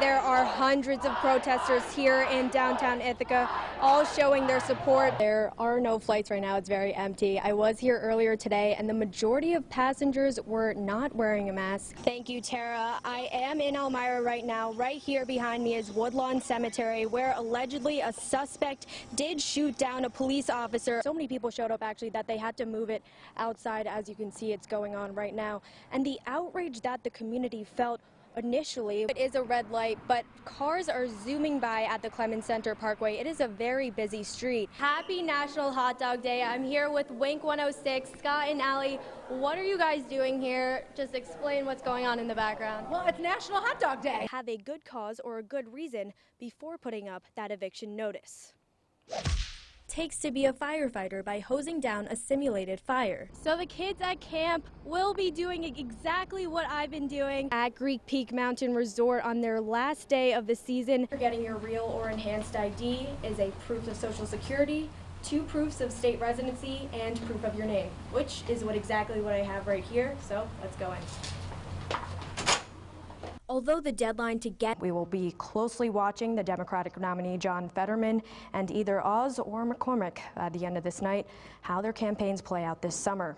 There are hundreds of protesters here in downtown Ithaca, all showing their support. There are no flights right now. It's very empty. I was here earlier today, and the majority of passengers were not wearing a mask. Thank you, Tara. I am in Elmira right now. Right here behind me is Woodlawn Cemetery, where allegedly a suspect did shoot down a police officer. So many people showed up, actually, that they had to move it outside. As you can see, it's going on right now. And the outrage that the community felt initially, it is a red light, but cars are zooming by at the Clemens Center Parkway. It is a very busy street. Happy National Hot Dog Day. I'm here with Wink 106, Scott and Allie. What are you guys doing here? Just explain what's going on in the background. Well, it's National Hot Dog Day. Have a good cause or a good reason before putting up that eviction notice. Takes to be a firefighter by hosing down a simulated fire. So the kids at camp will be doing exactly what I've been doing at Greek Peak Mountain Resort on their last day of the season. Getting your real or enhanced ID is a proof of Social Security, 2 proofs of state residency, and proof of your name, which is exactly what I have right here. So let's go in. Although the deadline to get, we will be closely watching the Democratic nominee John Fetterman and either Oz or McCormick at the end of this night, how their campaigns play out this summer.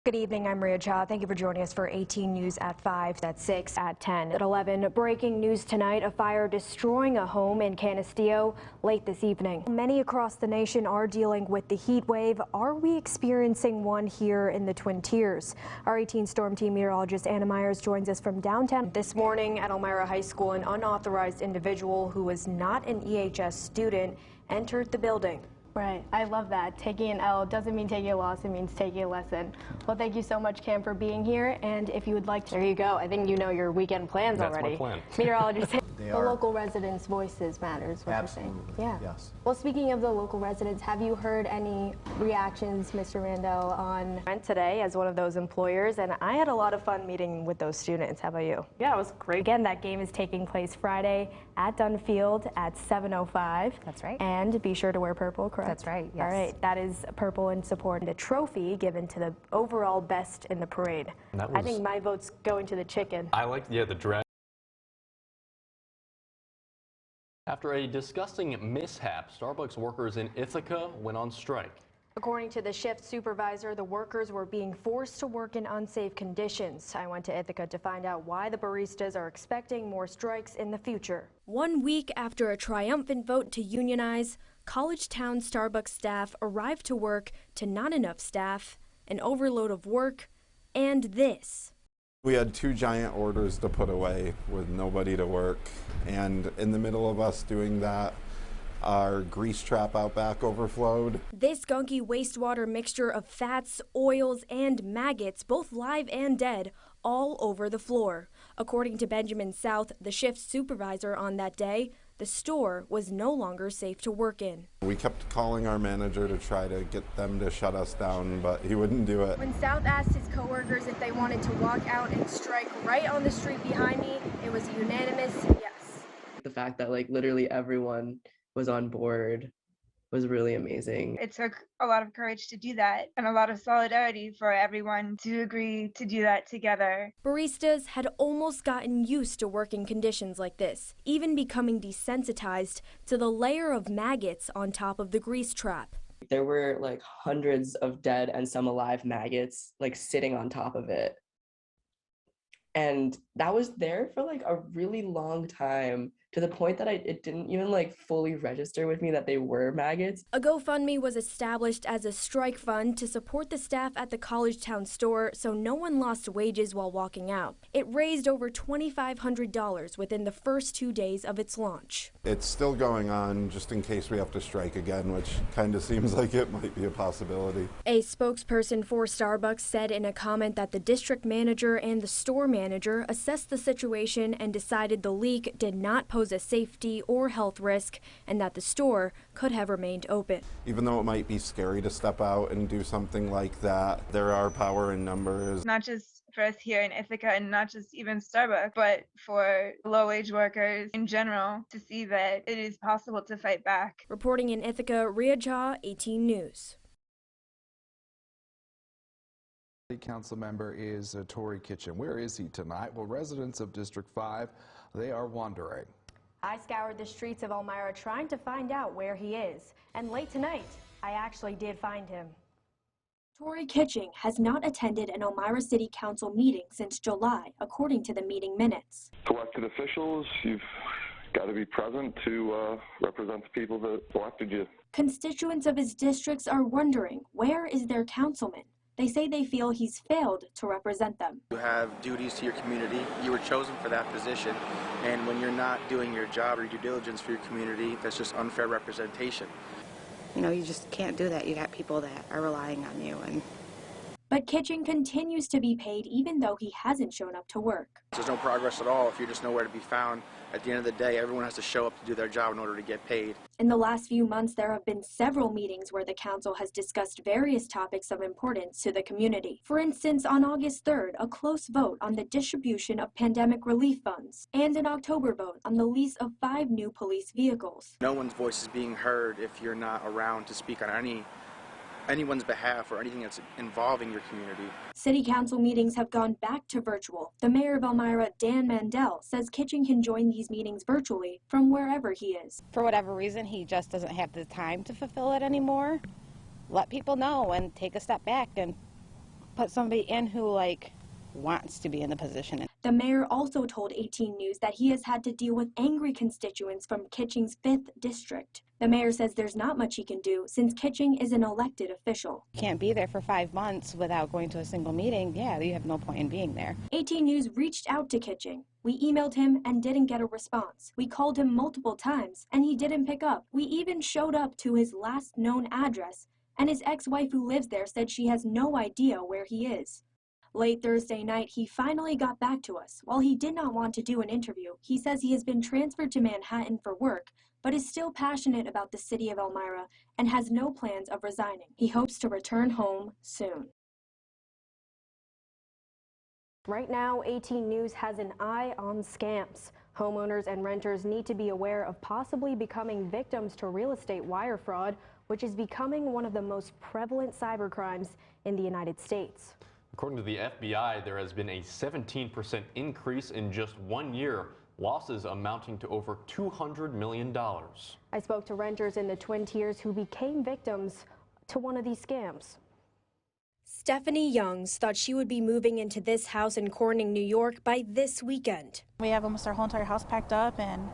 Good evening, I'm Rhea Jha. Thank you for joining us for 18 News at 5, at 6, at 10, at 11. Breaking news tonight, a fire destroying a home in Canisteo late this evening. Many across the nation are dealing with the heat wave. Are we experiencing one here in the Twin Tiers? Our 18 Storm Team meteorologist Anna Myers joins us from downtown. This morning at Elmira High School, an unauthorized individual who was not an EHS student entered the building. Right. I love that. Taking an L doesn't mean taking a loss, it means taking a lesson. Well, thank you so much, Cam, for being here. And if you would like to... There you go. I think you know your weekend plans already. That's my plan. Meteorologist. The local residents' voices matters, what Absolutely. you're saying. Yeah. Yes. Well, speaking of the local residents, have you heard any reactions, Mr. Randall, on... Went today as one of those employers, and I had a lot of fun meeting with those students. How about you? Yeah, it was great. Again, that game is taking place Friday at Dunfield at 7:05. That's right. And be sure to wear purple, correct? That's right, yes. All right, that is purple in support. The trophy given to the overall best in the parade. I think my vote's going to the chicken. I like, the dress. After a disgusting mishap, Starbucks workers in Ithaca went on strike. According to the shift supervisor, the workers were being forced to work in unsafe conditions. I went to Ithaca to find out why the baristas are expecting more strikes in the future. 1 week after a triumphant vote to unionize, College Town Starbucks staff arrived to work to not enough staff, an overload of work, and this. We had 2 giant orders to put away with nobody to work, and in the middle of us doing that, our grease trap out back overflowed. This gunky wastewater mixture of fats, oils, and maggots, both live and dead, all over the floor. According to Benjamin South, the shift supervisor on that day, the store was no longer safe to work in. We kept calling our manager to try to get them to shut us down, but he wouldn't do it. When South asked his coworkers if they wanted to walk out and strike right on the street behind me, it was a unanimous yes. The fact that literally everyone was on board was really amazing. It took a lot of courage to do that and a lot of solidarity for everyone to agree to do that together. Baristas had almost gotten used to working conditions like this, even becoming desensitized to the layer of maggots on top of the grease trap. There were hundreds of dead and some alive maggots sitting on top of it. And that was there for a really long time, to the point that it didn't even fully register with me that they were maggots. A GoFundMe was established as a strike fund to support the staff at the College Town store so no one lost wages while walking out. It raised over $2,500 within the first 2 days of its launch. It's still going on just in case we have to strike again, which kind of seems like it might be a possibility. A spokesperson for Starbucks said in a comment that the district manager and the store manager assessed the situation and decided the leak did not pose a safety or health risk and that the store could have remained open. Even though it might be scary to step out and do something like that, there are power in numbers. Not just for us here in Ithaca and not just even Starbucks, but for low-wage workers in general to see that it is possible to fight back. Reporting in Ithaca, Rhea Jha, 18 News. Council member is Tory Kitchen. Where is he tonight? Well, residents of District 5, they are wondering. I scoured the streets of Elmira trying to find out where he is. And late tonight, I actually did find him. Tory Kitchen has not attended an Elmira City Council meeting since July, according to the meeting minutes. Elected officials, you've got to be present to represent the people that elected you. Constituents of his districts are wondering, where is their councilman? They say they feel he's failed to represent them. You have duties to your community. You were chosen for that position, and when you're not doing your job or your due diligence for your community, that's just unfair representation. You know, you just can't do that. You got people that are relying on you. But Kitchen continues to be paid even though he hasn't shown up to work. There's no progress at all if you're just nowhere to be found. At the end of the day, everyone has to show up to do their job in order to get paid. In the last few months, there have been several meetings where the council has discussed various topics of importance to the community. For instance, on August 3rd, a close vote on the distribution of pandemic relief funds, and an October vote on the lease of 5 new police vehicles. No one's voice is being heard if you're not around to speak on anyone's behalf or anything that's involving your community. City council meetings have gone back to virtual. The mayor of Elmira, Dan Mandel, says Kitchen can join these meetings virtually from wherever he is. For whatever reason, he just doesn't have the time to fulfill it anymore. Let people know and take a step back and put somebody in who, wants to be in the position. The mayor also told 18 News that he has had to deal with angry constituents from Kitchen's 5th district. The mayor says there's not much he can do since Kitchen is an elected official. Can't be there for 5 months without going to a single meeting. Yeah, you have no point in being there. 18 News reached out to Kitchen. We emailed him and didn't get a response. We called him multiple times and he didn't pick up. We even showed up to his last known address, and his ex-wife who lives there said she has no idea where he is. Late Thursday night, he finally got back to us. While he did not want to do an interview, he says he has been transferred to Manhattan for work, but is still passionate about the city of Elmira and has no plans of resigning. He hopes to return home soon. Right now, 18 News has an eye on scams. Homeowners and renters need to be aware of possibly becoming victims to real estate wire fraud, which is becoming one of the most prevalent cybercrimes in the United States. According to the FBI, there has been a 17% increase in just 1 year, losses amounting to over $200 million. I spoke to renters in the Twin Tiers who became victims to one of these scams. Stephanie Youngs thought she would be moving into this house in Corning, New York by this weekend. We have almost our whole entire house packed up and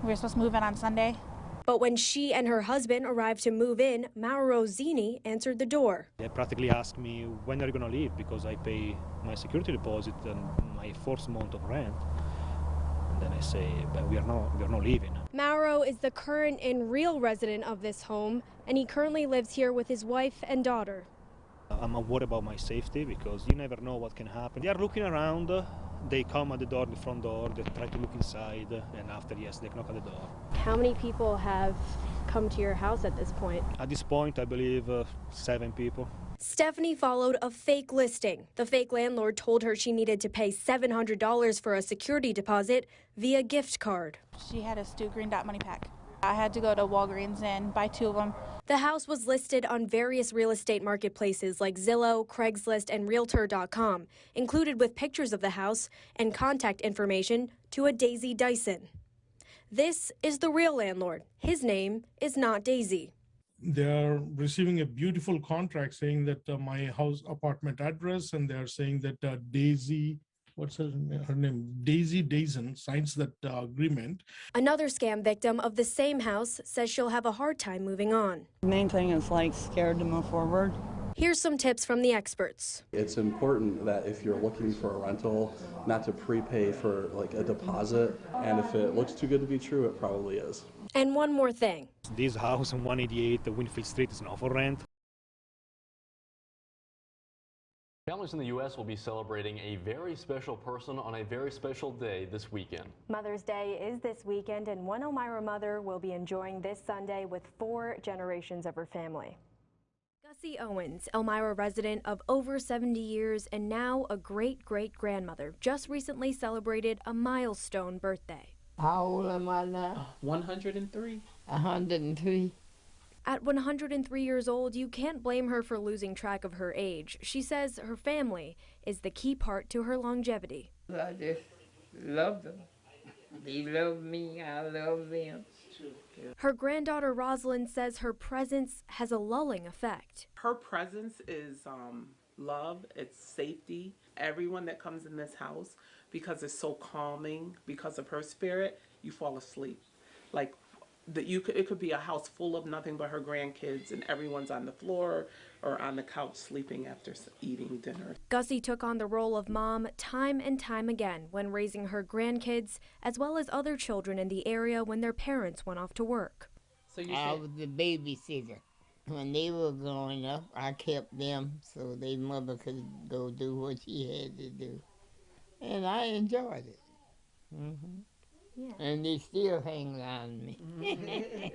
we were supposed to move in on Sunday. But when she and her husband arrived to move in, Mauro Zini answered the door. They practically asked me, when are you going to leave? Because I pay my security deposit and my 4th month of rent. And then I say, but we are not leaving. Mauro is the current and real resident of this home, and he currently lives here with his wife and daughter. I'm worried about my safety because you never know what can happen. They are looking around. They come at the door, the front door, they try to look inside, and after, yes, they knock at the door. How many people have come to your house at this point? At this point, I believe 7 people. Stephanie followed a fake listing. The fake landlord told her she needed to pay $700 for a security deposit via gift card. She had us do Green Dot Money Pack. I had to go to Walgreens and buy 2 of them. The house was listed on various real estate marketplaces like Zillow, Craigslist, and Realtor.com, included with pictures of the house and contact information to a Daisy Dyson. This is the real landlord. His name is not Daisy. They're receiving a beautiful contract saying that my house apartment address, and they're saying that Daisy, what's her name? Daisy Dyson signs that agreement. Another scam victim of the same house says she'll have a hard time moving on. The main thing is scared to move forward. Here's some tips from the experts. It's important that if you're looking for a rental, not to prepay for a deposit, and if it looks too good to be true, it probably is. And one more thing. This house on 188 Winfield Street is not for rent. Families in the U.S. will be celebrating a very special person on a very special day this weekend. Mother's Day is this weekend, and one Elmira mother will be enjoying this Sunday with 4 generations of her family. Gussie Owens, Elmira resident of over 70 years and now a great-great-grandmother, just recently celebrated a milestone birthday. How old am I now? 103. 103. At 103 years old, you can't blame her for losing track of her age. She says her family is the key part to her longevity. I just love them. They love me, I love them. Her granddaughter Rosalind says her presence has a lulling effect. Her presence is love, it's safety. Everyone that comes in this house, because it's so calming, because of her spirit, you fall asleep. Like, it could be a house full of nothing but her grandkids and everyone's on the floor or on the couch sleeping after eating dinner. Gussie took on the role of mom time and time again when raising her grandkids as well as other children in the area when their parents went off to work. So I was the babysitter. When they were growing up, I kept them so their mother could go do what she had to do. And I enjoyed it. Mm-hmm. Yeah. And they still hang on me.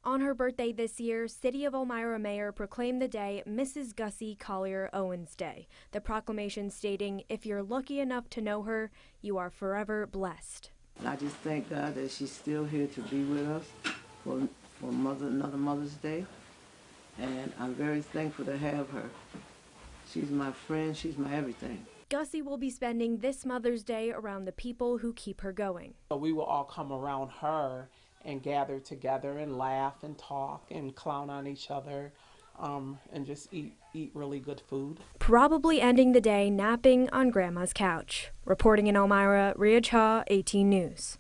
On her birthday this year, City of Elmira Mayor proclaimed the day Mrs. Gussie Collier Owens Day. The proclamation stating, if you're lucky enough to know her, you are forever blessed. I just thank God that she's still here to be with us for another Mother's Day. And I'm very thankful to have her. She's my friend, she's my everything. Gussie will be spending this Mother's Day around the people who keep her going. We will all come around her and gather together and laugh and talk and clown on each other and just eat really good food. Probably ending the day napping on Grandma's couch. Reporting in Elmira, Rhea Jha, 18 News.